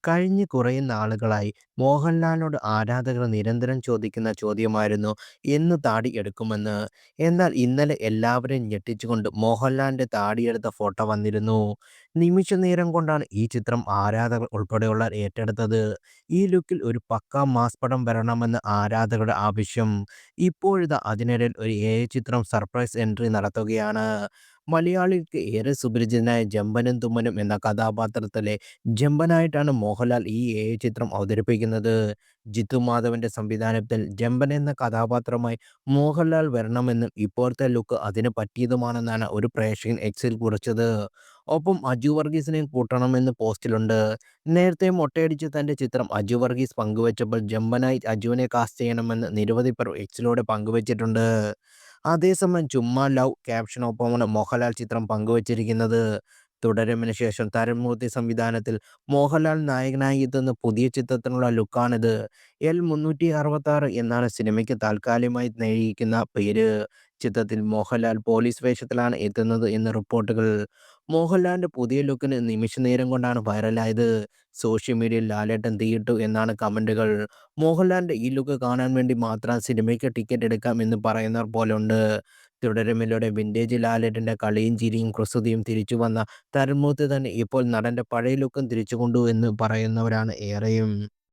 കഴിഞ്ഞ കുറേ നാളുകളായി മോഹൻലാലിനോട് ആരാധകർ നിരന്തരം ചോദിക്കുന്ന ചോദ്യമായിരുന്നു എന്ന് താടി എടുക്കുമെന്ന്. എന്നാൽ ഇന്നലെ എല്ലാവരെയും ഞെട്ടിച്ചുകൊണ്ട് മോഹൻലാലിന്റെ താടിയെടുത്ത ഫോട്ടോ വന്നിരുന്നു. നിമിഷ നേരം കൊണ്ടാണ് ഈ ചിത്രം ആരാധകർ ഉൾപ്പെടെയുള്ളവർ ഏറ്റെടുത്തത്. ഈ ലുക്കിൽ ഒരു പക്കാ മാസ് പടം വരണമെന്ന് ആരാധകരുടെ ആവശ്യം. ഇപ്പോഴിതാ അതിനിടയിൽ ഒരു AI ചിത്രം സർപ്രൈസ് എൻട്രി നടത്തുകയാണ്. മലയാളികൾക്ക് ഏറെ സുപരിചിതനായ ജമ്പനും തുമ്മനും എന്ന കഥാപാത്രത്തിലെ ജമ്പനായിട്ടാണ് മോഹൻലാൽ ഈ AI ചിത്രം അവതരിപ്പിക്കുന്നത്. ജിത്തു മാധവന്റെ സംവിധാനത്തിൽ ജമ്പൻ എന്ന കഥാപാത്രമായി മോഹൻലാൽ വരണമെന്നും ഇപ്പോഴത്തെ ലുക്ക് അതിന് പറ്റിയതുമാണെന്നാണ് ഒരു പ്രേക്ഷകൻ എക്സിൽ കുറിച്ചത്. ഒപ്പം അജു വർഗീസിനെയും കൂട്ടണമെന്ന് പോസ്റ്റിലുണ്ട്. നേരത്തെ മൊട്ടയടിച്ച് തന്റെ ചിത്രം അജു വർഗീസ് പങ്കുവച്ചപ്പോൾ ജമ്പനായി അജുവിനെ കാസ്റ്റ് ചെയ്യണമെന്ന് നിരവധി പേർ എക്സിലൂടെ പങ്കുവച്ചിട്ടുണ്ട്. അതേസമയം ചുമ്മാ ലവ് ക്യാപ്ഷനൊപ്പമാണ് മോഹൻലാൽ ചിത്രം പങ്കുവച്ചിരിക്കുന്നത്. തുടരുമിന് ശേഷം തരുൺമൂർത്തി സംവിധാനത്തിൽ മോഹൻലാൽ നായകനായി എത്തുന്ന പുതിയ ചിത്രത്തിനുള്ള ലുക്കാണിത്. L366 എന്നാണ് സിനിമയ്ക്ക് താൽക്കാലികമായി നൽകിയിരിക്കുന്ന പേര്. ചിത്രത്തിൽ മോഹൻലാൽ പോലീസ് വേഷത്തിലാണ് എത്തുന്നത് എന്ന് റിപ്പോർട്ടുകൾ. മോഹൻലാലിന്റെ പുതിയ ലുക്കിന് നിമിഷ നേരം കൊണ്ടാണ് വൈറലായത്. സോഷ്യൽ മീഡിയയിൽ ലാലേട്ടൻ തീയിട്ടു എന്നാണ് കമന്റുകൾ. മോഹൻലാലിന്റെ ഈ ലുക്ക് കാണാൻ വേണ്ടി മാത്രം സിനിമയ്ക്ക് ടിക്കറ്റ് എടുക്കാം എന്ന് പറയുന്നവർ പോലുണ്ട്. തുടരുമിലൂടെ വിന്റേജ് ലാലേട്ടന്റെ കളിയും ചിരിയും കുസൃതിയും തിരിച്ചു വന്ന തരുൺമൂർത്തി തന്നെ ഇപ്പോൾ നടന്റെ പഴയ ലുക്കും തിരിച്ചു കൊണ്ടു എന്ന് പറയുന്നവരാണ് ഏറെയും.